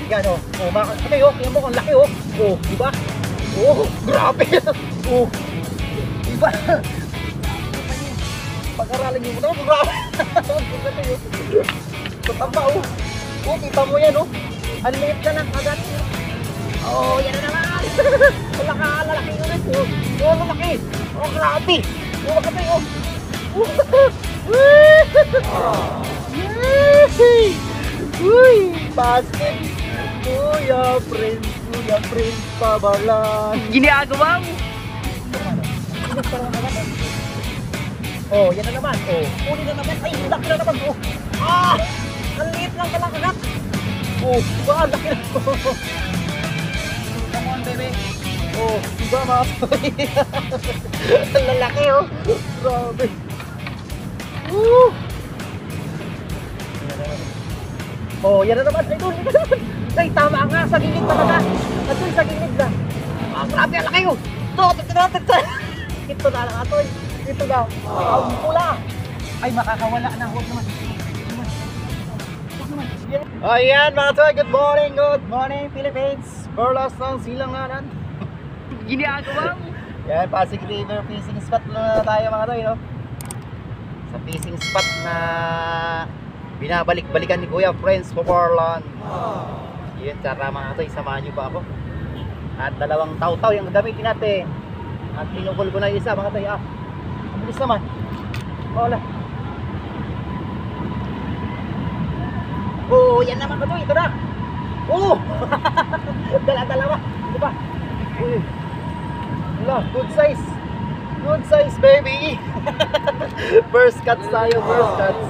Yan oh. Oh, makakatay oh. Tingnan mo kung laki oh. Oh, di ba? Oh, grabe. Oh. Di ba? Pag-aralin niyo mo na, grabe. Tataba oh. Oh, kita mo yan oh. Ang liit ka ng kagat. Oh, yan na naman. Lalaki ulit oh. Oh, lalaki. Oh, grabe. Oh, makatay oh. Uy, basket. Kuya Prince Pabalan. Ginagawa mo. Oh, yan na naman. Oh, uli na naman. Ay, laki na naman. Oh. Ah! Ang liit lang ka lang kagat. Oh, diba? Ang laki na. Come on, baby. Oh, diba mga sorry? Ang lalaki, oh. Grabe. Woo! Oh, yan na naman. Ay, doon. Ay, tama nga. Sa gilid talaga. Atoy, sa gilid na. Ah, grabe. Ang laki, oh. Ito na lang, Atoy. Ito na. Ang pula. Ay, makakawala na. Huwag naman. Ayan mga toy, good morning Philippines. Burlas ng Silanganan. Ginagawa mo. Yan, Pasig River fishing spot na tayo mga toy, no? Sa fishing spot na binabalik-balikan ni Kuya Prince Pabalan. Yan, tara mga toy, samahan nyo pa ako. At dalawang taw-taw yung gagamitin natin. At pinukul ko na yung isa mga toy. Ah, ang bilis naman. Wala. Oh, yan naman ba ito? Ito na. Oh! Dala-dalawa. Ito ba? Wala, good size. Good size, baby. First cuts tayo, first cuts.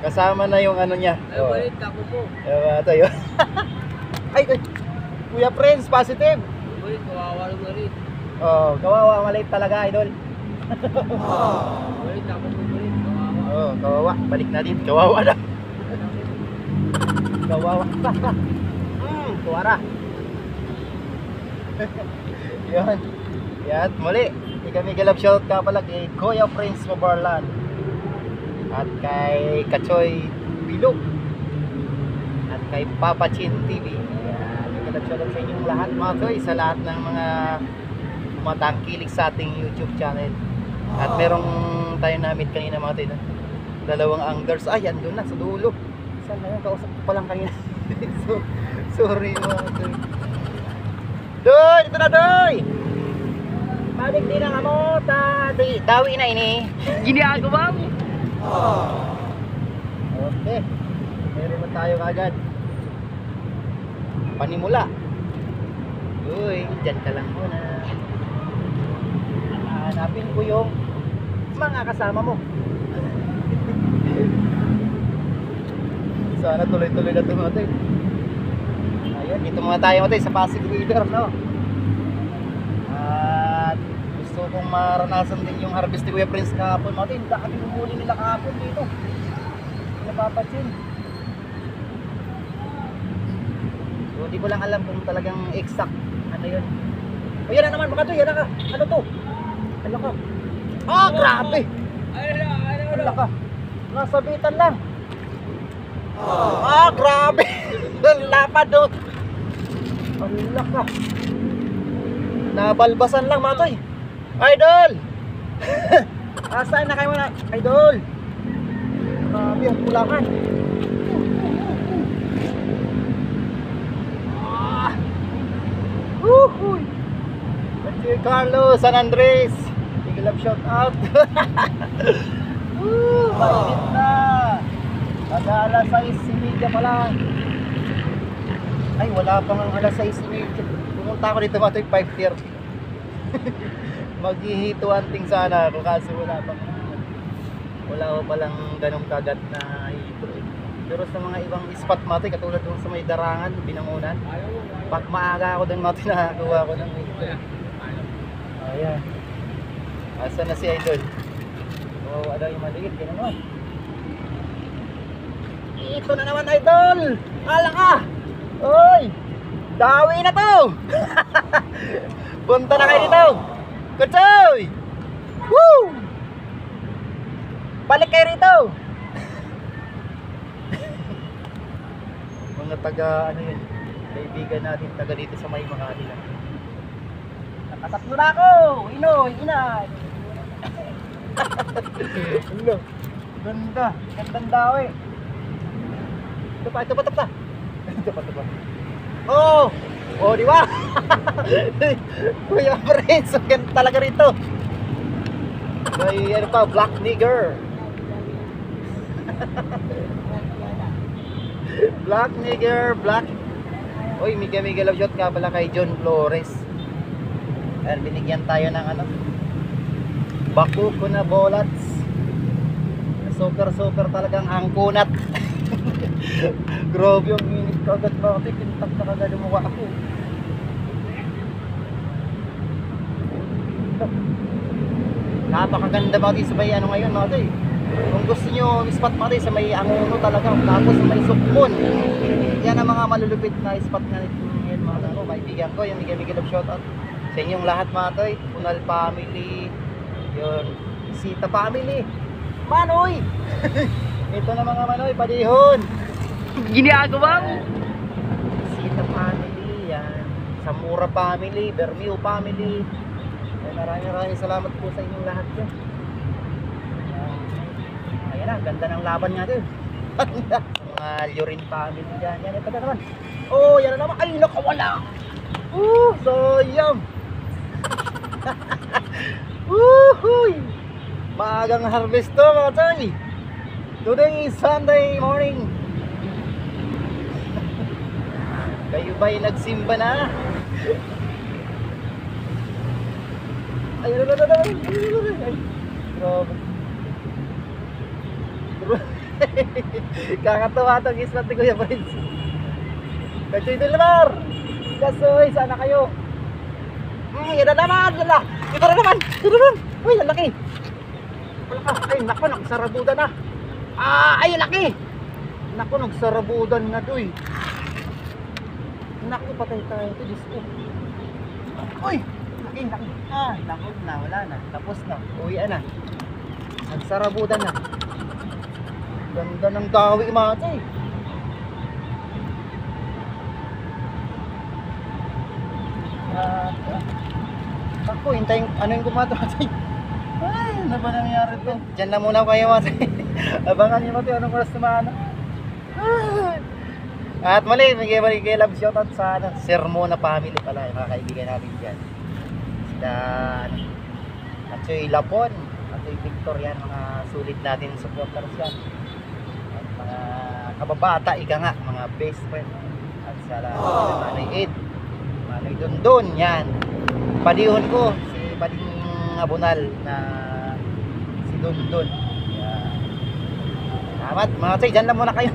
Kasama na yung ano niya. Ay, balit ako mo. Ito yun. Ay, Kuya Prince, positive. Balit, kawawa lang balit. Oh, kawawa, maliit talaga, idol. Balit ako mo, balit. Kawawa. Oh, kawawa. Balik na din, kawawa na. Kawawa. Tuwara. Yan. Yan, muli. Kami galap shout ka pala kay Kuya Prince Pabalan. At kay Kachoy Bilog. At kay Papa Chin TV. Yan. Galap shout sa inyong lahat mga toy. Sa lahat ng mga tumatangkilik sa ating YouTube channel. At merong tayo na-meet kanina mga toy. Dalawang anglers. Ay, andun na sa dulo. Saan na yun? Kausap ko pa lang kanina. Sorry mga toy. Doy! Ito na Doy! Balik din ang amo. Dawi na ini. Ginagawa mo. Okay. Meron na tayo kagad. Panimula. Uy, dyan ka lang muna. Hanapin ko yung mga kasama mo. Sana tuloy-tuloy na ito mga tayo. Ayun, dito muna tayo mga tayo sa Pasig River, no? At gusto kong maranasan din yung harvest ni Kuya Prince kahapon mga tayo. Dami humuli nila kahapon dito. Napapansin. So, hindi ko lang alam kung talagang exact ano yun. O yan na naman mga tayo, yan na ka. Ano to? Ano ka? Ah, grabe! Ano ka? Nasabitan lang. Ah, grabe! Lapad doon. Ala ka. Nabalbasan lang mga toy. Idol! Asaan na kayo na? Idol! Grabe ang kulangan. Woohoo! Si Carlos San Andres. Big love shout out. Mainit na. Alas 6:30 pa lang. Ay, wala pang ang alas 6:30. Pumunta ako dito mga 5:30. Mag-hito hunting sana ako kaso wala ko palang ganong kagat na hito. Pero sa mga ibang spot mati, katulad doon sa may Darangan, Binangonan, pag maaga ako doon mati, nakakuha ko ng hito. Ayan. Asa na si Idol? Oh, ano yung maliit, gano'n naman. Ito na naman Idol! Ala ka! Oy! Dawi na to! Punta na kayo dito! Kutsoy! Woo! Balik kayo rito! Mga taga, ano yun, kaibigan natin, taga dito sa may Makati lang. Nakatatlo na ako! Inoy, inay! Hello. Ganda. Gandang daw eh. Ito pa. Ito pa. Oh! Oh, di ba? Kuya Prince, ang ganda talaga rito. May ano pa, black nigger. Black nigger, black. Uy, mega love shot ka pala kay John Flores. Ayan, binigyan tayo ng ano, bakuko na bolats. Super talagang angkunat. Grabe yung minute ko agad, bakit pintak na kagad yung mukha ako. Napakaganda mga sa may ano ngayon mga tayo. Kung gusto nyo spot mga tayo sa may Angono talaga, tapos sa may Sukmon, yan ang mga malulupit na spot nga nito ngayon mga ano, kaibigan ko, yung mega love shoutout sa inyong lahat mga tayo. Punal family, yun, Sita family, Manoy. Ito na mga Manoy, padihon. Ginagawa mo. Sita family, yan, Samura family, Bermeo family. Maraming salamat po sa inyong lahat dyan. Ayan na, ganda ng laban nga doon. Mga Lurin family dyan. Yan, ito na naman. Oh, yan na naman. Ay, nakawala. Sayang. Woohoo! Maagang harvest to mga toy. Today is Sunday morning. Kayo ba'y nagsimba na? Ay, grabe. Kakatawa itong islat ni Kuya Prince. Kachoy Delmar! Kasoy, sana kayo? Yan na naman! Ito na naman! Uy, ang laki! Ay, naku, nagsarabudan na! Ay, ang laki! Naku, nagsarabudan na doy! Naku, patay tayo ito, Diyos ko! Uy! Laki! Nakot na, wala na. Tapos na, uwian na. Nagsarabudan na. Ganda ng gawi mga tay. Ako, hintayin, ano yung kumata mga tay? Ay, ano ba nangyari to? Diyan na muna kayo mga tay. Abangan nyo mga tay, anong oras naman. At mali, may love shoutout sa Sermona family pala, yung mga kaibigan natin dyan. Kachoy Lapon, Kachoy Victor, yan mga sulit natin supporters yan. At mga kababata, ika nga, mga best friend. At sa Manay Ed, Manay Dundon, yan. Padihon ko, si Pading Abunal na si Dundon. Yan. Salamat mga chay, dyan lang muna kayo.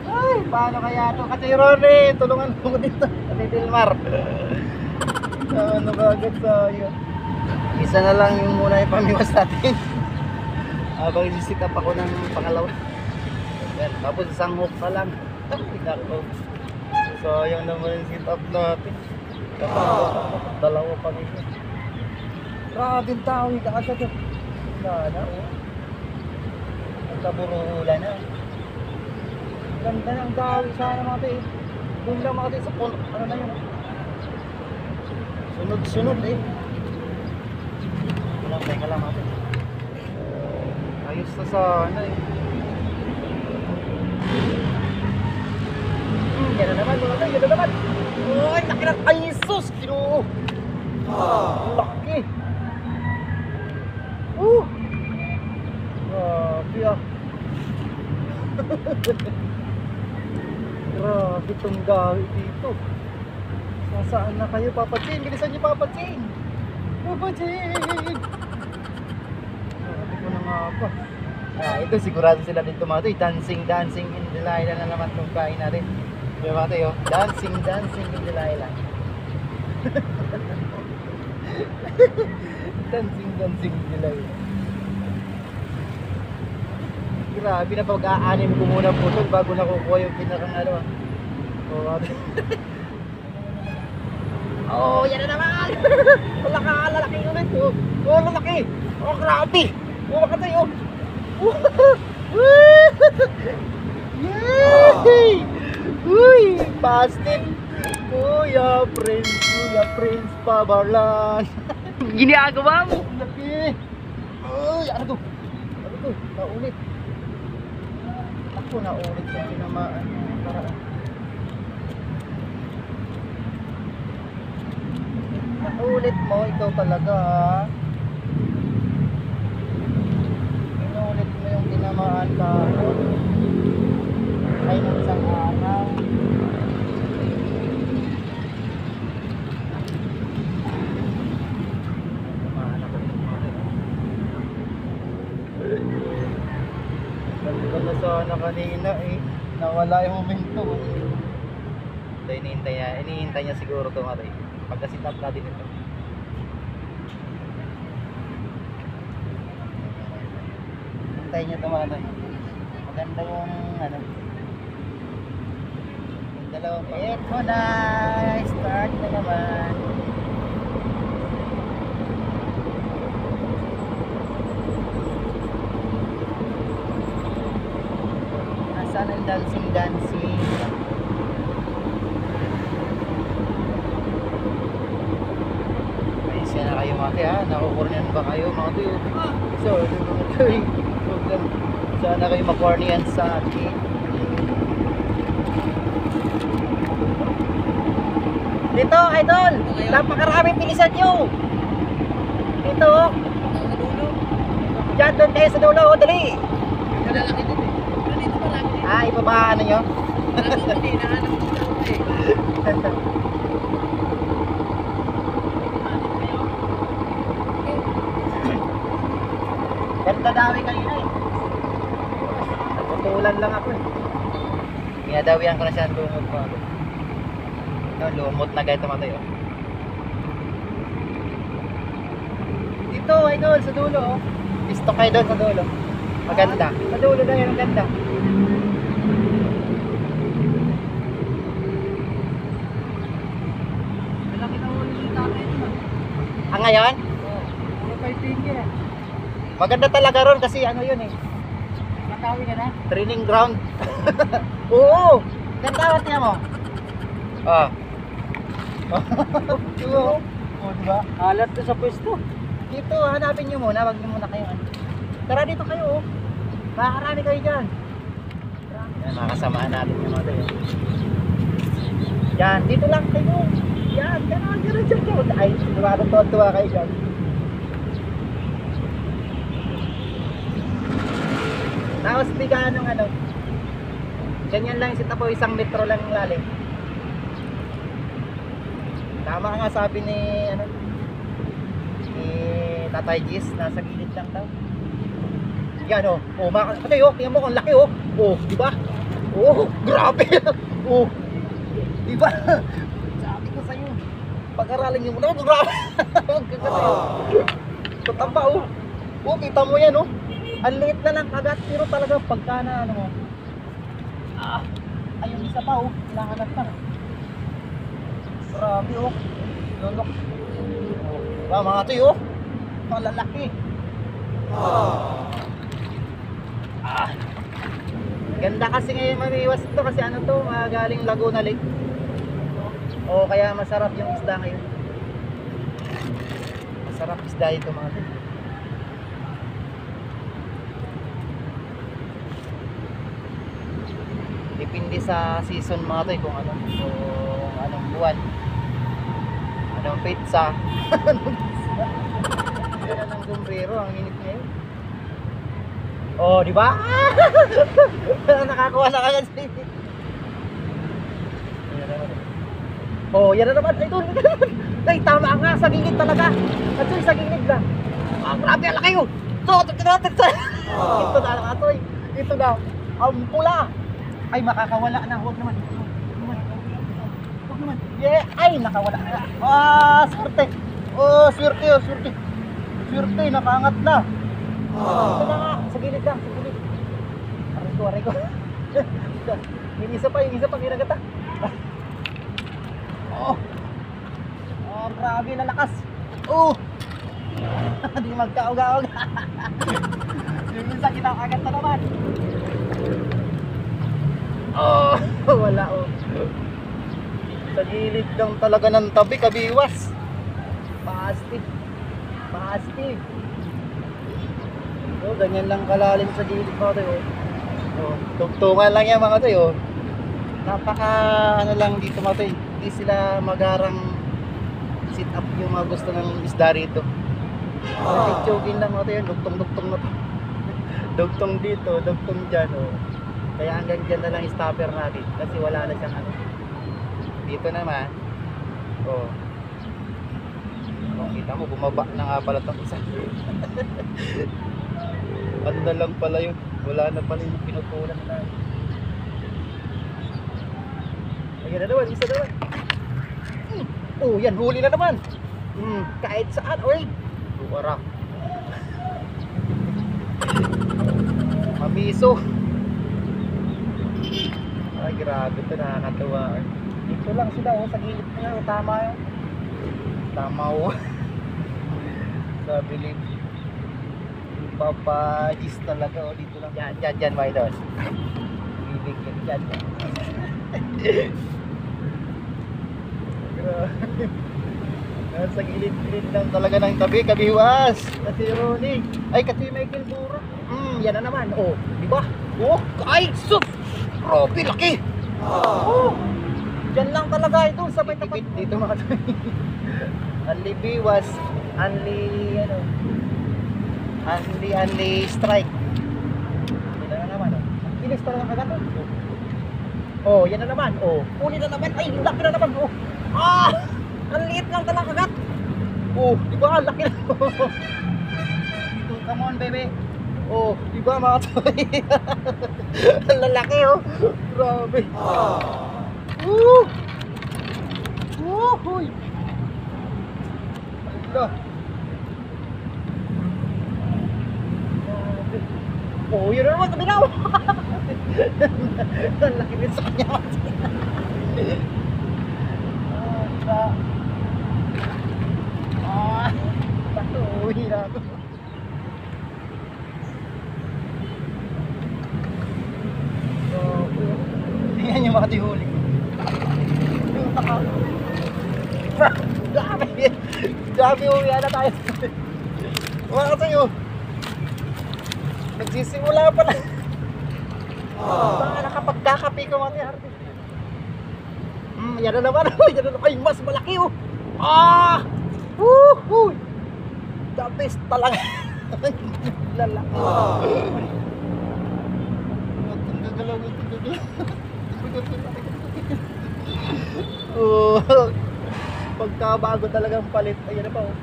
Ay, paano kaya ito? Kachoy Ronnie, tulungan mo dito. Kachoy Delmar. Ano ba agad sa'yo? Isa na lang yung muna yung pamiwas natin. Habang i-sit up ako ng pangalawa. Yan, tapos isang hook pa lang. So, yung naman yung sit up natin. Tapos dalawa pa nito. Grabing tao yung kaagad. Wala na, oh. Nagkaburuhula na. Ganda ng dawi sana mga tayo. Doon lang mga tayo sa puno. Ano na yun? Sunod eh. Walang teka lang natin. Ayos na sana eh. Yan na naman mga tayo, yan na naman. Ay, laki na. Ay, sus! Ginoo! Laki! Grabe ah. Grabe itong gawi dito. Saan na kayo, Papa Chin? Bilisan niyo, Papa Chin! Papa Chin! Sabi ko na nga pa. Ito sigurado sila dito mga ito. Dancing in Delilah na naman itong kain natin. Diba mga ito, dancing in Delilah. dancing in Delilah. Grabe na pag-aanim ko muna putol bago nakukuha yung pinakang ano. Oh, yan na naman! Lalaki ulit! Oh, lalaki! Oh, grabe! Oh, makatay, oh! Yay! Busted. Kuya Prince Pabarlan. Ginagawa mo. Ang laki. Uy, ano to? Ano to? Naulit. Ako, naulit yung tinamaan. Paraan. Naulit mo, ikaw talaga ha. Inulit mo yung tinamaan kahapon. Ay, nung isang araw. Tumaan ako yung mga ganda sana kanina eh. Nawala yung momentum. So, inihintay niya siguro ito matay. Pagkasitap na din ito. Hintay niya ito matay. Maganda yung ano. Yung dalawang pa. Eto na! Start na naman. Nasaan ang dancing? Ayos na kayo mati ha. Nakukurnian ba kayo mga tuyo? So, sana kayo makornian sa akin. Dito, idol! Napakaraming pilisan nyo! Dito! Diyan, doon kayo sa dulo, dali! Malalaki din eh. Pero dito marami din. Ah, ibabaan nyo? Marami din, nahanap ko lang eh. Ganda dawi kanina eh. Naputulan lang ako eh. Inadawihan ko na siya ang lumot mo. No, lumot na gaya tumatay oh. Dito, idol, sa dulo oh. Gusto kayo doon sa dulo. Maganda. Sa dulo na yan, maganda. Malaki na ulit yung tatay nila. Ah, ngayon? Oo. Puro fighting yan. Maganda talaga ron kasi ano yun eh. Nakawi ka na? Training ground. Oo! Ganda, tiyan mo. Ah. Oo. Oh, diba? Alat ko sa pwesto. Dito, hanapin nyo muna. Wag nyo muna kayo. Tara dito kayo. Oh. Makakarami kayo dyan. Yan, makakasamaan natin yung mga tayo. Yan, dito lang kayo. Yan, gano'n, dyan. Ay, sigurado tuwa kayo dyan. Tapos bigaan ng ano. Ganyan lang yung sitapo, 1 metro lang yung lalim. Tama nga sabi ni ano ni Tatay Gis, nasa gilid lang daw. Yan oh. Oh, patay oh, tingnan mo kung laki oh. Oh, di ba? Oh, grabe. Oh. Di ba? Sabi ko sa iyo, pag-aralin niyo muna, grabe. Tutamba oh. Oh, kita mo yan oh. Ang liit na lang kagat, pero talaga pagka na ano mo. Ah, ayun isa pa oh, hinahanap pa. Grabe oh. Lulok. Diba mga ito oh. Malalaki. Ah. Ganda kasi ngayon mamiwas ito kasi ano to, galing Laguna Lake. O kaya masarap yung isda ngayon. Masarap isda ito mga ito. Depende sa season mga ito kung ano, kung anong buwan. Anong pizza. Anong sombrero, ang init ngayon. Oh, di ba? Nakakuha na kagad si. Oh, yan na naman. Ay, tama nga sa gilid talaga. At sa gilid lang. Ah, grabe ang laki yun. Ito na lang atoy. Ito na. Ang pula. Ay, makakawala na. Huwag naman. Huwag naman. Yeah. Ay, nakawala na. Ah, swerte. Oh, swerte. Oh, swerte. Swerte, nakaangat na. Ito na nga. Sa gilid lang. Sa gilid. Aray ko. Yung isa pa. Kinagata. Oh. Oh, grabe na lakas. Oh. Hindi magkaog-aog. Yung isa kinakagat na naman. Oh, wala oh. Sa gilid lang talaga ng tabi, kabiwas. Plastic. Plastic. So, ganyan lang kalalim sa gilid mga tayo. Oh, tugtungan lang yan mga tayo. Napaka ano lang dito mga tayo. Hindi sila magarang sit up yung mga gusto ng isda rito. Jogging lang mga tayo. Dugtong-dugtong na to. Dugtong dito, dugtong dyan. Oh. Kaya hanggang dyan na lang stopper natin. Kasi wala na siyang ano. Dito naman. Oh. Oh, kita mo, bumaba na nga pala itong isa. Ano na lang pala yun. Wala na pala yung pinutulan na. Ayan na naman, isa na naman. Oh, yan, huli na naman. Kahit saan, oy. Wara. Mamiso. Ay, grabe ito, nakakatawa. Dito lang sila, oh, sa gilid niya, oh, tama yun. Tama, oh. Sabi ni Papagis talaga, oh, dito lang. Yan, my idol. Bibig yan, dyan. Sa gilid-gilid lang talaga ng tabi, kabiwas. Kasi Ronnie, ay kasi Michael Bura. Yan na naman, oh, di ba? Oh, ay, sus! Grabe, laki! Oh, dyan lang talaga ito, sabay tapat. Dito mga tabi. Anli biwas, anli, ano, anli strike. Yan na naman, oh. Inis talaga kagat, oh. Oh, yan na naman, oh. Uli na naman, ay, laki na naman, oh. Ah! Ang liit lang talaga kagat. Oh, di ba? Laki na. Dito, come on, baby. Oh, di ba mga toy? Ang lalaki, oh. Grabe. Huy. Hala. Oh, yun na naman, kabinaw. Ang laki din sa kanya. Uwi na ako. Tingnan nyo mga tihuli ko. Dami uwi na tayo. Mga kasayo, nagsisimula pa na. Baka nakapagkakapi ko mga tiharte. Yan na naman. Yan na naman. Ay, mas malaki, oh. Ah! Woohoo! The best talaga. Lalaki. Itong gagalaw. Oh, pagkabago talagang palit. Ayan na pa, oh.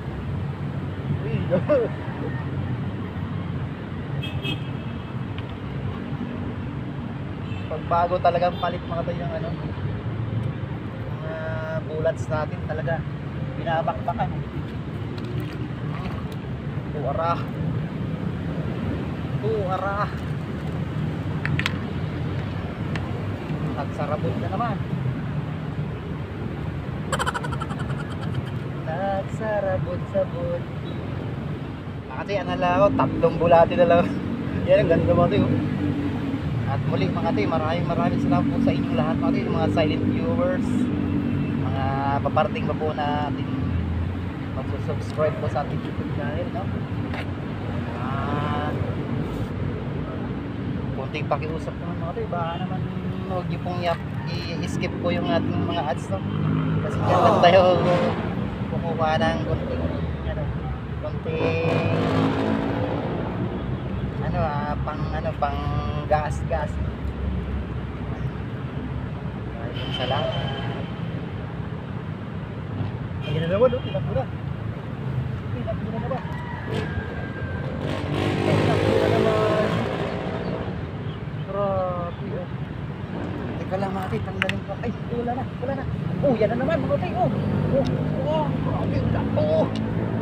Uy. Pagbago talagang palit mga tayo ng ano, bullets natin talaga binabakbakan. Tuara. Nagsarabot na naman. Nagsarabot-sabot. Kasi ano lang ako, tatlong bulati na lang. Yan, ang ganda mga tayo. At muli mga tayo, maraming salamat po sa inyong lahat mga tayo, mga silent viewers, mga paparting pa po natin magsusubscribe po sa ating YouTube channel, no? Kunting pakiusap naman mga tayo, baka naman huwag niyo pong i-skip po yung ating mga ads, no? Kasi dyan lang tayo kumukuha ng kunting pang gas. Maraming salamat. Ayan na naman, tinakbo na naman. Grabe, oh. Teka lang mga tayo, tanggalin ko. Ay, wala na. Oh, yan na naman mga tayo, oh. Grabe, oh.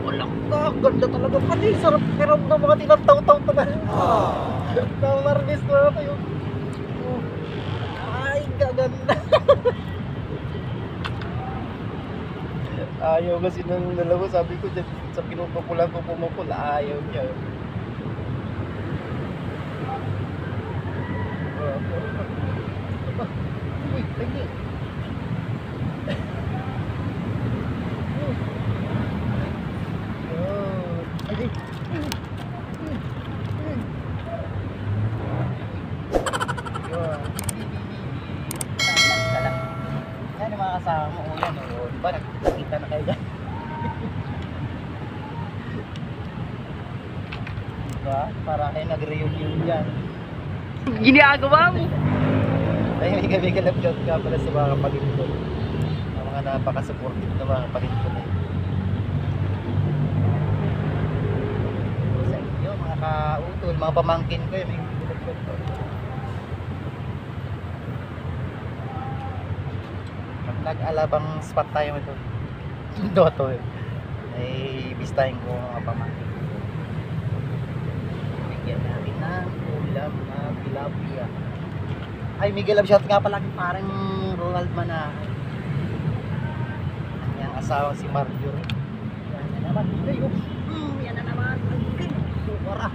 Walang ka, ganda talaga pati. Sarap kiram ng mga tinataw-taw naman. Namarnis na tayo. Ay, gaganda. Ayaw kasi ng dalawa. Sabi ko dyan, sa pinupukulan ko pumukul. Ayaw niya. Uy, lagi. kasama mo. O yan, o. Diba, nakikita na kayo dyan. Diba? Para kayo nag-reunion dyan. Ginagawa mo. Dahil may kami kalapjot ka pala sa mga kapalingkod. Ang mga napaka-supportive na mga kapalingkod eh. Sa inyo, mga kautol, mga pamangkin ko, may kalapjot ko. Pag nag-alabang spot tayo ito, Doto eh. Ay, bistahin ko mga pamangkin. Bigyan natin ng ulam na tilapia. Ay, Miguel Abshot nga pala parang Ronald Manahay. Yung asawang si Marjorie. Yan na naman. Yan na naman. Sukara.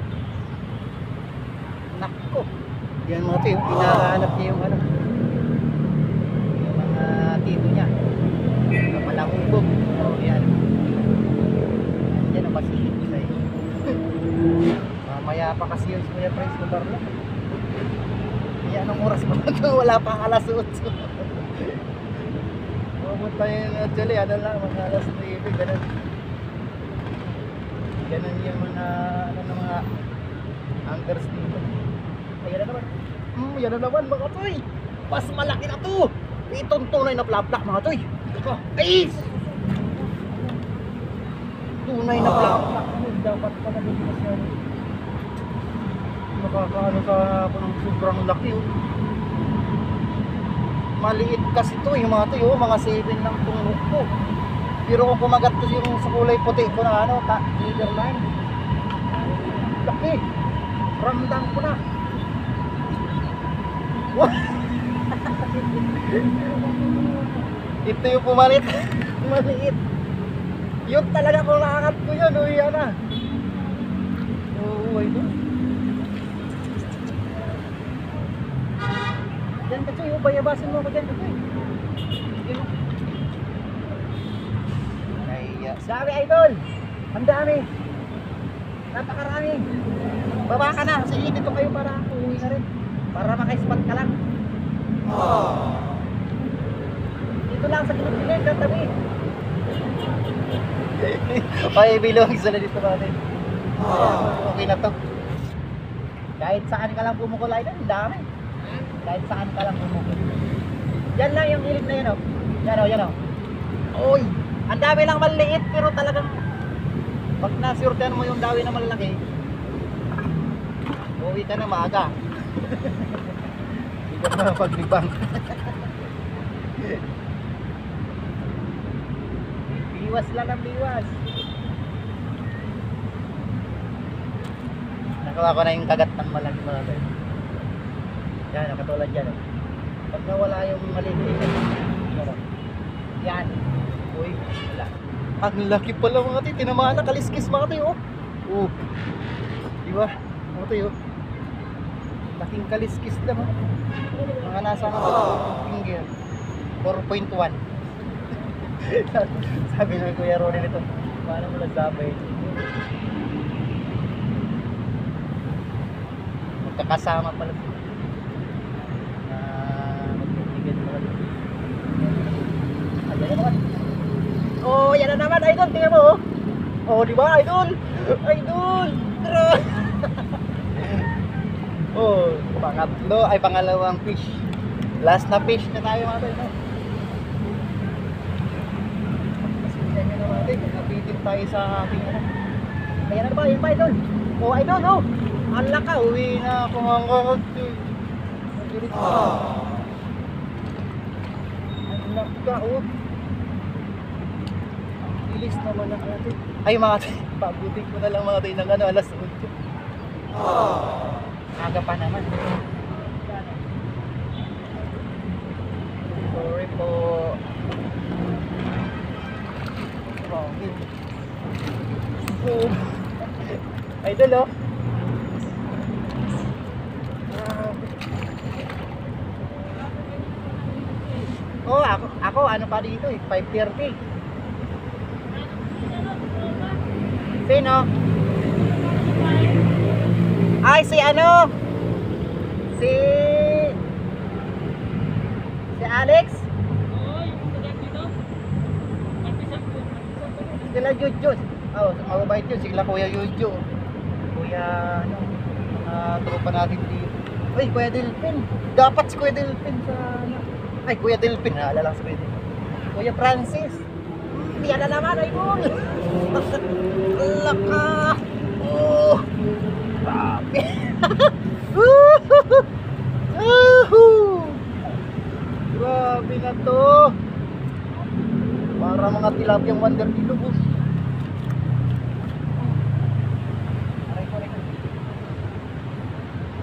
Nakko. Yan mga ito yung hinahanap niya yung ano. Yung mga tito niya. Yung malangubog. O, yan. Yan ang pasilip ko sa'yo. Mamaya pa kasi yun si Kuya Prince na barla. Kaya anong oras pa ito? Wala pang alas 8. Pumunta yun actually, ano lang, mga alas 9, ganun. Ganun yung mga, ano na mga anchors dito. Ayan na naman. Yan na naman mga toy. Mas malaki na to. Itong tunay na plapla mga toy. Ay! Tunay na plapla. Dapat pala dito kasi ano. Nakakaano sa ako ng sobrang laki oh. Maliit kasi to yung mga to yung mga 7 lang tong ko. Pero kung kumagat to yung sa kulay puti ko na ano, leader line. Laki. Ramdam ko na. Ito yung pumalit. Maliit. Yun talaga kung nakakat ko yun, uwi yan na. Oo, ay doon. Yan ka Choy, bayabasin mo ako dyan Choy. Ay, sabi idol, ang dami. Napakarami. Baba ka na, sige dito kayo para uuwi na rin. Para maka-spot ka lang. Dito lang sa gilid-gilid, katabi. Ay, bilog sila dito natin. Okay na to. Kahit saan ka lang pumukulay na, ang dami. Kahit saan ka lang bumukod. Yan lang yung gilid na yun oh. Yan oh, yan oh. Oy, ang dami lang maliit pero talagang pag nasurtean mo yung dawi na malalaki, uwi ka na maaga. Hindi ka na paglibang. Biwas lang ang biwas. Nakuha ko na yung kagat ng malaki malaki. Yan, nakatulad dyan oh. Pag nawala yung maliit, yan. Uy, wala. Ang laki pala mga tayo, tinamaan na, kaliskis mga tayo oh. Diba? Mga tayo. Laking kaliskis lang oh. Mga nasa finger 4.1. Sabi ng Kuya Ronnie nito, paano mo nasabi? Magkakasama pala sila. Oh, yan na naman idol, tingnan mo oh. Oh, di ba idol? Idol. Oh, pangatlo ay pangalawang fish. Last na fish na tayo mga tayo. Pasensya nyo na mga tayo, napitin tayo sa ating ano. Ayan na ba, yun ba idol? Oh, idol oh. Ang laka, uwi na ako mga kakagtoy. Ang laka oh. Bilis naman ang natin. Ay mga tayo, pabutin ko na lang mga tayo ng ano, alas 8. Aga pa naman. Sorry po. Okay. Idol oh. Oh, ako ano pa dito eh, 5:30. Sino? Ay, si ano? Si Alex? Sila Jojo. Oh, mababait yun. Sila Kuya Jojo. Kuya, ano, tropa natin dito. Ay, Kuya Delpin. Dapat si Kuya Delpin sa, ano. Ay, Kuya Delpin. Naalala lang si Kuya Delpin. Kuya Francis. Yan na naman, idol. Laka. Oh. Grabe. Grabe na to. Para mga tilapiyang wonder dito, boss. Aray ko.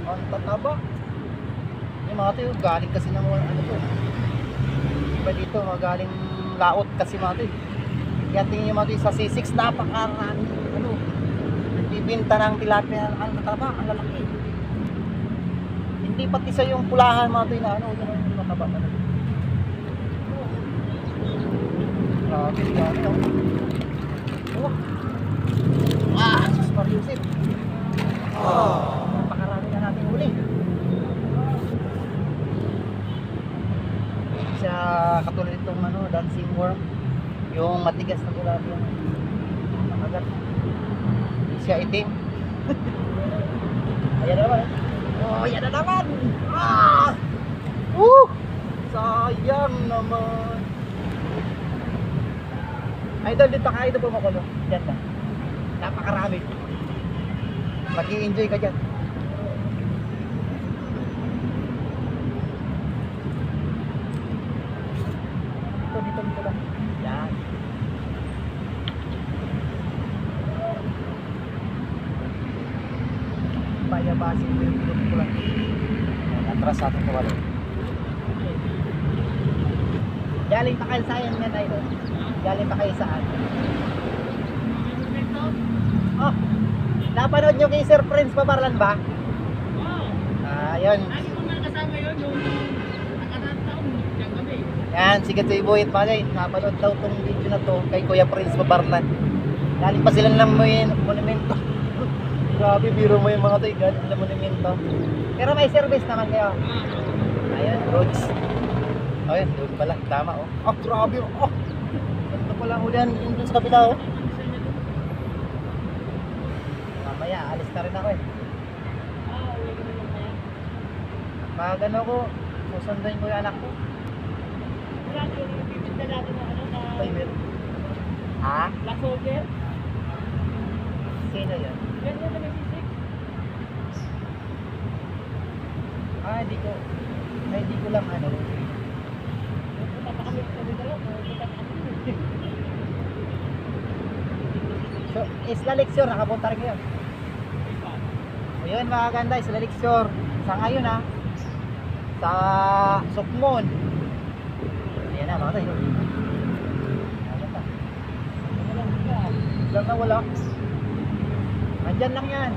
Ang tataba. Yung mga to, galing kasi ng ano to. Iba dito, galing laot kasi mga to. Kaya tingin nyo mga to, sa C6, napakarami. Ano, nagbibinta ng tilapia. Ang tataba, ang lalaki. Hindi pati sa yung pulahan mga to, na ano, yung mataba na. Grabe, grabe, oh. Sus Mariusip. Napakarami na natin huli. Siya katulad itong ano, dancing worm. Yung matigas na gulabi yung nakagat. Siya itim. Ayan na naman. Oh, yan na naman. Sayang naman. Idol, dito ka, idol, pumakulo. Diyan na. Napakarami. Mag-i-enjoy ka dyan. Dito lang. Yan. Payabasin ko yung bilog ko lang. Atras sa ating kawalo. Galing pa kayo saan yan, idol? Galing pa kayo saan? Oh, napanood nyo kay Sir Prince Pabarlan ba? Yun. Lagi ko na kasama yun, yung nakaraan taon, diyan kami. Yan, si Katoy Boy at Malay. Napanood daw tong video na to kay Kuya Prince Pabarlan. Galing pa sila ng monumento. Grabe, biro mo yung mga to, galing ng monumento. Pero may service naman kayo. Ayun, roads. Ayun, doon pala, tama oh. Oh, grabe oh. Ganito pala ulihan yun dun sa kabila oh. Mamaya, alis na rin ako eh. Pag ano ko, susunduin ko yung anak ko. Timer. Ha? Black Soldier? Sino yun? Yan yung nag-isik. Hindi ko lang ano. Punta pa kami sa dalawa, punta pa kami. So, Isla Lecture, nakapunta rin kayo. Ayun mga ganda, Isla Lecture. Sa ngayon ha, sa Sukmon. Ayan na mga tayo. Lang na wala. Andyan lang yan.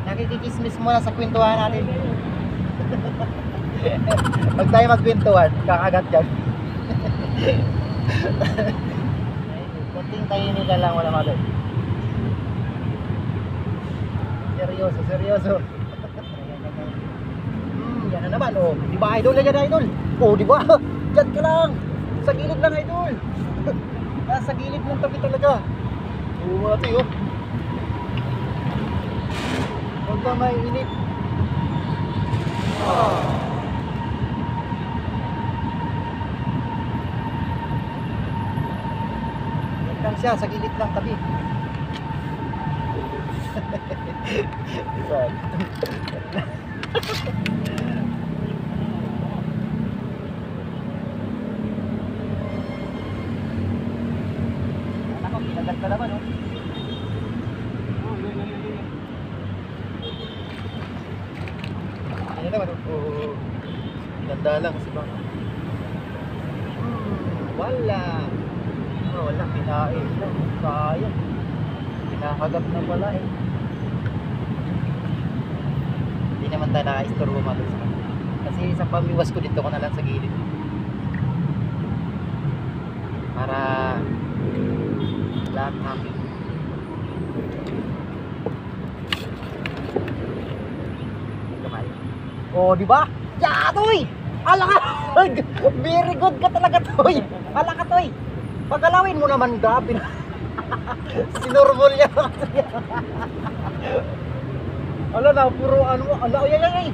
Nakikikismis muna sa kwentuhan natin. Pag tayo magkwentuhan, kakagat dyan. Kunting tayo nila lang, wala mga tayo. Seryoso. Yan na naman, oh. Di ba idol na yan, idol? Oh, di ba? Diyan ka lang. Sa gilid lang, idol. Nasa gilid ng tabi talaga. Oo, mga tayo. Huwag ka may inip. Yan lang siya, sa gilid lang tabi. Sad. Ako, kinagat ka naman, oh. Ayan naman, oh. Ganda lang kasi baka. Wala. Oh, wala, kinain lang. Sayang. Kinakagat na pala eh. Hindi naman tayo naka-istorbo malos. Kasi sa pamiwas ko dito ko na lang sa gilid. Para lahat happy. Kamay. Oh, di ba? Ya, Toy! Ala ka! Very good ka talaga, Toy! Ala ka, Toy! Pagalawin mo naman, grabe na. Sinurbol niya. Ala na, puro ano, ala, ay, ay, ay.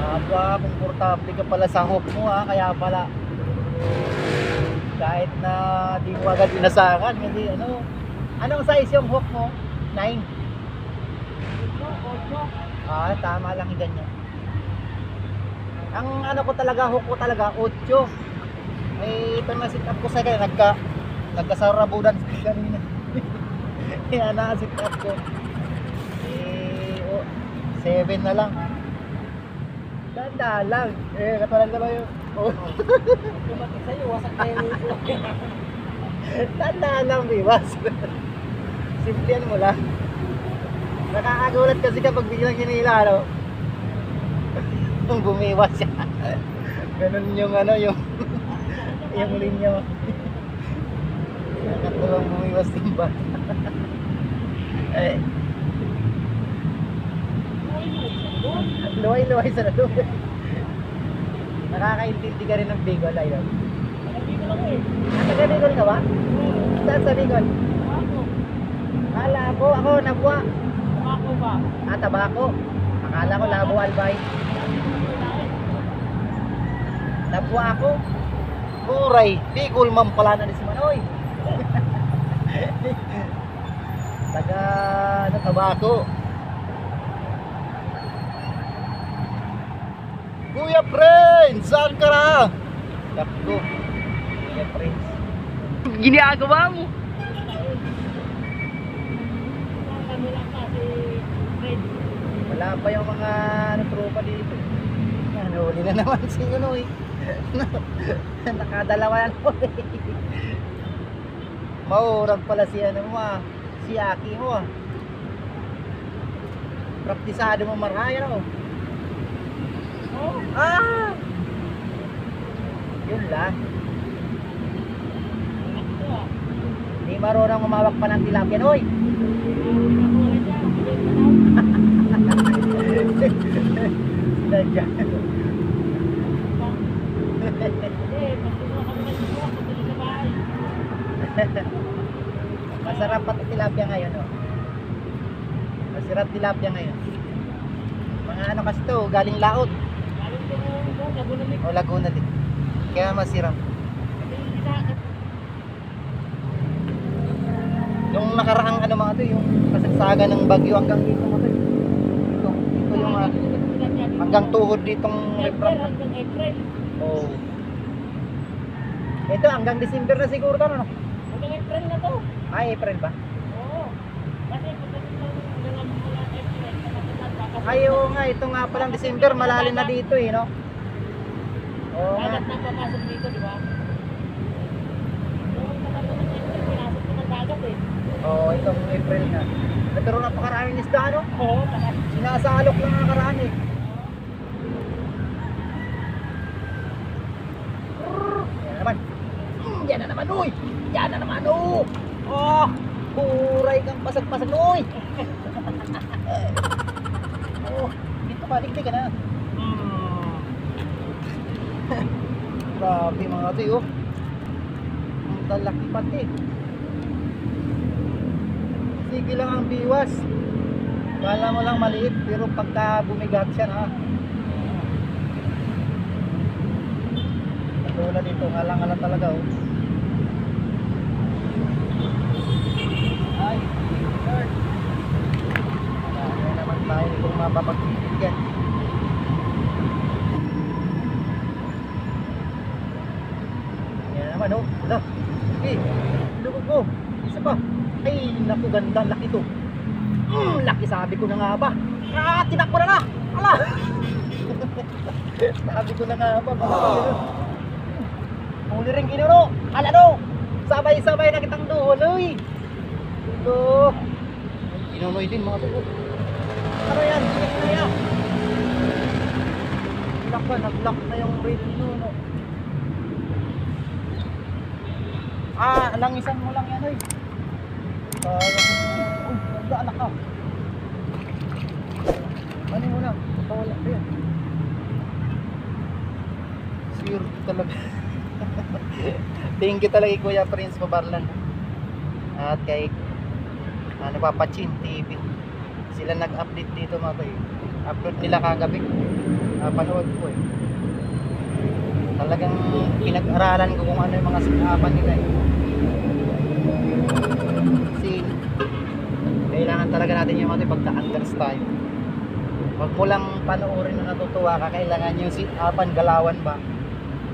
Aba, komportable ka pala sa hook mo ha, kaya pala. Kahit na di mo agad inasakan, kasi ano, anong size yung hook mo? 9? Ah, tama lang yung ganyan. Ang ano ko talaga, hook ko talaga, 8. Eh, ito na sit up ko sa kanya, nagkasarabudan sa kanina. Kaya na-sit up ko. Eh, 7 na lang. Tanda lang. Eh, katulad na ba yun? Oh. Tumatik sa'yo, wasak na yung ulo. Tanda lang, biwas. Simplihan mo lang. Nakakagulat kasi kapag biglang hinila, ano? Kung bumiwas siya. Ganun yung ano, yung linya mo. Nakatuwang bumiwas din ba? Eh. Luway-luway sa nado. Nakakaintindi ka rin ng Bicol, ayun. Nandito lang eh. Taga Bicol ka ba? Saan sa Bicol? Ako. Akala ko, ako, Nabua. Ako ba? Ah, Tabako. Akala ko, Labo, Albay. Nabua ako. Uray, Bicol man pala na ni si Manoy. Taga, ano, Tabako. Kuya Prince, saan ka na? Tapos, Kuya Prince. Ginagawa mo. Kami lang kasi Fred. Wala pa yung mga ano, tropa dito. Ano, huli na naman si Unoy. Nakadalawa na naman. Maurag pala si ano mo ah. Si Aki mo ah. Praktisado mo maraya no? Oo. Ah! Yun lang. Ako ah. Hindi marunong umawak pa ng tilapia Noy. Nakuha niya. Sila dyan. Pag kumuha kami ng buwak, patuloy sa bahay. Masarap pati tilapia ngayon oh. Masarap tilapia ngayon. Mga ano kasi to, galing laot. Galing ko mo, Laguna Lake. O Laguna din. Kaya masirap. Kasi hindi na, Yung nakaraang ano mga to, yung kasagsagan ng bagyo hanggang dito mga to. Dito yung hanggang tuhod ditong April riprap. hanggang April. Oh. Ito hanggang December na siguro to no? Hanggang April na to. Ay, April ba? Oo. Kasi pagdating ng hanggang mula April, kapag Ay, oo nga, ito nga palang December, malalim na dito eh, no? Oo nga. dagat na papasok dito, di ba? Yung kapag ng April, pinasok ko ng dagat eh. Oo, itong April nga. Pero napakaraming isda, no? Oo, takas. Sinasalok lang nakaraan eh. Yan na naman. Yan na naman, uy! Yan na naman, oh! Oh! Huray kang pasag-pasag, uy! Oh, dito ba? Digdig ka na. Grabe mga ito, oh. Ang talaki pati. Sige lang ang biwas. Kala mo lang maliit, pero pagka bumigat siya na. Katulad dito, ngalang-ngalang talaga, oh. Ay, Lord. Kaya naman tayo kung mapapagpipigyan. Yan naman, oh. Hala. Okay, lugog ko. Isa pa. Ay, naku, ganda. Laki to. Laki, sabi ko na nga ba. Ah, tinakbo na na. Hala. Sabi ko na nga ba. Huli rin ginuro. Hala no. Sabay-sabay na kitang duholoy. Ito. Ginunoy din mga tuko. Ano yan? Sinig na yan. Nag-lock na yung radio, no? Ah, langisan mo lang yan, oy. Ganda, anak ka. Ano mo na? Wala pa yan. Sir talaga. Thank you talaga kay Kuya Prince Mabarlan. At kay Papachin TV. Sila nag-update dito mga tayo. Upload nila kagabi. Panood ko eh. Talagang pinag-aralan ko kung ano yung mga sinapan nila eh. Kasi kailangan talaga natin yung mga tayo pagka-unders tayo. Huwag mo lang panoorin na natutuwa ka. Kailangan yung sit-upan, galawan ba?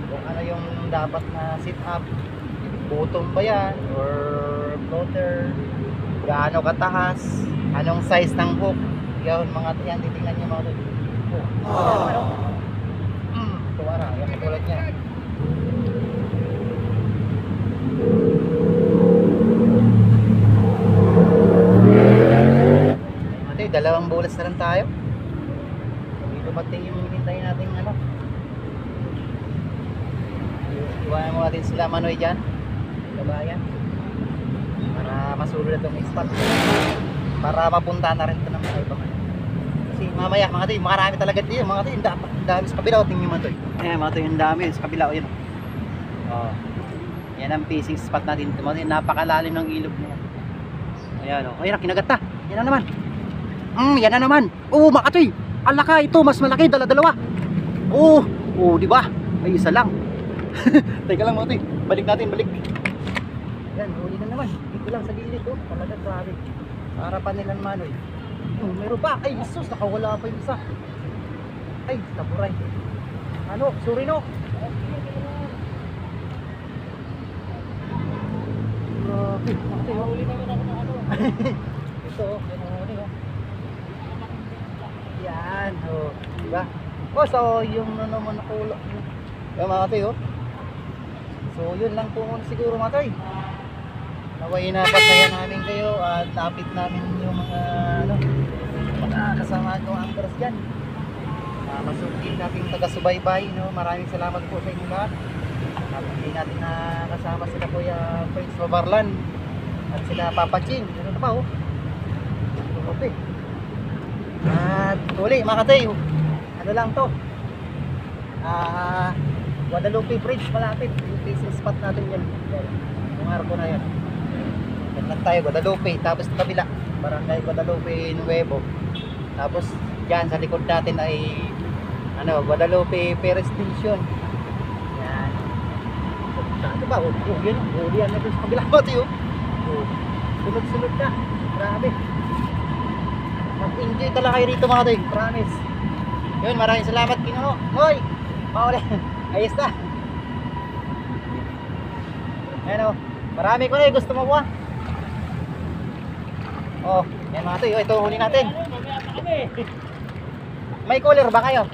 Kung ano yung dapat na sit-up. Butong ba yan? Or floater? Gaano kataas? Anong size ng hook? Yun, mga yan, titingnan nyo mga tayo. Oh. Tuwara, yan katulad niya. Ate, dalawang bulas na lang tayo. Hindi dumating yung hinintay natin ano. Iwanan mo natin sila Manoy dyan. Kabayan. Para masulod itong spot. Para mapunta na rin ito ng mga ibang. Kasi mamaya mga tayo, marami talaga dito. Mga tayo, ang dami sa kabila. Tingnan mga tayo. Ayan mga tayo, ang dami sa kabila. Ayan. Oh. Yan ang fishing spot natin. Napakalalim ng ilog niya. Ayan o. Ayan, kinagat na. Yan na naman. Yan na naman. Oo, makatoy. Alaka, ito mas malaki. Dala-dalawa. Oo. Oo, di ba? Ay, isa lang. Teka lang mga tayo. Balik natin, balik. Yan, huli na naman. Dito lang sa gilid. Oh. Talaga, grabe. Sa harapan nila naman. Meron pa. Ay, Jesus. Nakawala pa yung isa. Ay, taburay. Ano? Sorry no. Grabe. Huli naman ako ng ano. Ito, huli oh. Yan, oh. Diba? Oh, so yung naman nakulo. Yung mga tayo. So yun lang po muna siguro mga tayo. Naway na pasaya namin kayo at napit namin yung mga ano, mga kasama ko ang anglers dyan. Masukin nating taga-subaybay, no? Maraming salamat po sa inyo lahat. At hindi natin nakasama sila Kuya Prince Mabarlan at sila Papachin. Ano na pa oh? Okay. At uli mga katay, ano lang to? Guadalupe Bridge malapit. Yung fishing spot natin yan. Yung arko na yan. Yan lang tayo, Guadalupe. Tapos sa kabila, Barangay Guadalupe Nuevo. Tapos dyan sa likod natin ay ano, Guadalupe Ferry Station. Yan. Ano ba? Oh, yun. Oh, yan na dun sa kabila mo tayo. Oh, sunod-sunod na. Grabe. Mag-enjoy talaga kayo rito mga tayo. Promise. Yun, maraming salamat Kinoo. Hoy! Mauli. Ayos na. Ayan o. Marami ko na yung gusto mo po. Oh, yan mga tayo. Ito huli natin. Mamaya pa kami. May cooler ba kayo?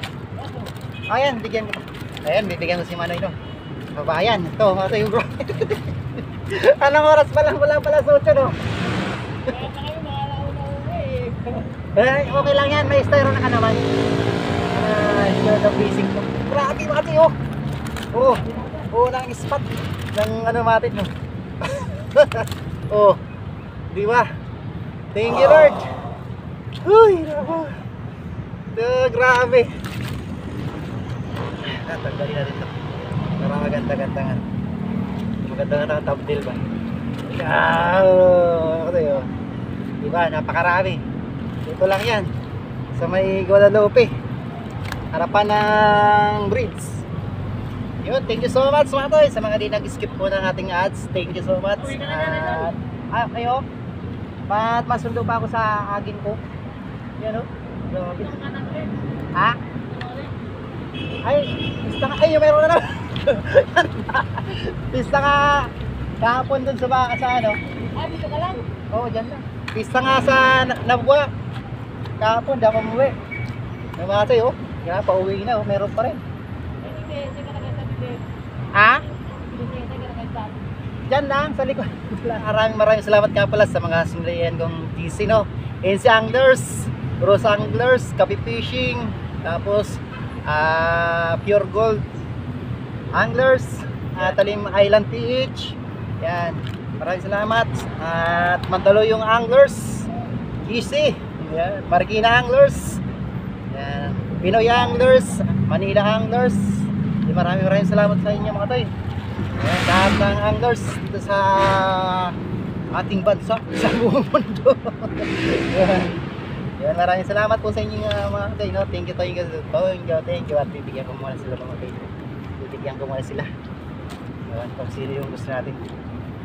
Ayan, bigyan ko. Ayan, bibigyan ko si Manoy no. Babayan. Ito mga tayo bro. Anong oras pa lang? Wala pala sa 8 no? Kaya pa kayo makalauna uwi. Okay lang yan. May styro na ka naman. Styro na fishing ko. Grabe mga tayo. Oh, unang spot ng ano natin no. Oh, di ba? Thank you Lord. Uy, nako. Grabe. Tanggalin natin ito. Para maganda-gandangan. Maganda-gandangan ang thumbnail ba? Ano tayo? Diba? Napakarami. Ito lang yan. Sa may Guadalupe. Harapan ng bridge. Yun, thank you so much mga toy. Sa mga di nag-skip po ng ating ads. Thank you so much. Kayo? Ba't masundo pa ako sa agin ko? Yan o. Grabe. Ha? Ay, pista nga. Ay, meron na naman. Pista nga. Kahapon dun sa baka sa ano. Dito ka lang. Oo, dyan lang. Pista nga sa Nabwa. Kahapon, di ako umuwi. May mga tayo, kaya pauwi na, meron pa rin. Ha? Dyan lang, sa likod. Maraming salamat nga pala sa mga sinlayan kong TC, no? NC Anglers, Rose Anglers, Copy Fishing, tapos Pure Gold Anglers, Talim Island PH. Yan, maraming salamat. At Mandaluyong Anglers, GC, yan, Marikina Anglers, yan, Pinoy Anglers, Manila Anglers. Maraming salamat sa inyo mga tay. Ayan, lahat ng anglers dito sa ating bansa, sa buong mundo. Yan, maraming salamat po sa inyo mga kay, no? Thank you. At bibigyan ko muna sila mga kay. Bibigyan ko muna sila. Yan, kung sino yung gusto natin.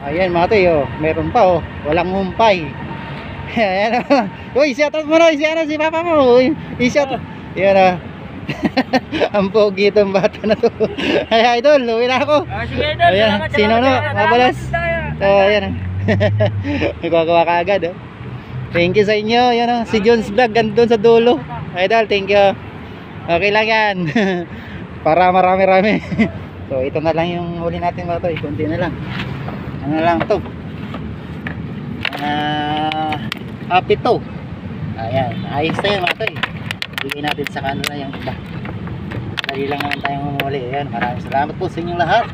Ayan mga kay, oh, meron pa oh, walang humpay. Ayan oh. Uy, shoutout mo na, si papa mo. I-shout. Yan oh. Ang pogi itong bata na to. Ay idol, uwi na ako. Sige, Idol. Ayan, Salamat, sino no? salamat. Mabalas. Salamat. So, ayan. Nagkakawa ka agad, oh. Thank you sa inyo. Yan, oh. Si Jones Vlog, gandun sa dulo. Idol, thank you. Okay lang yan. Para marami-rami. So, ito na lang yung huli natin mga to. Kunti na lang. Ano lang to? Happy to. Ayan, ayos na yan mga to. Bigay natin sa kanila yung iba. Dali lang naman tayong humuli. Ayan, maraming salamat po sa inyong lahat.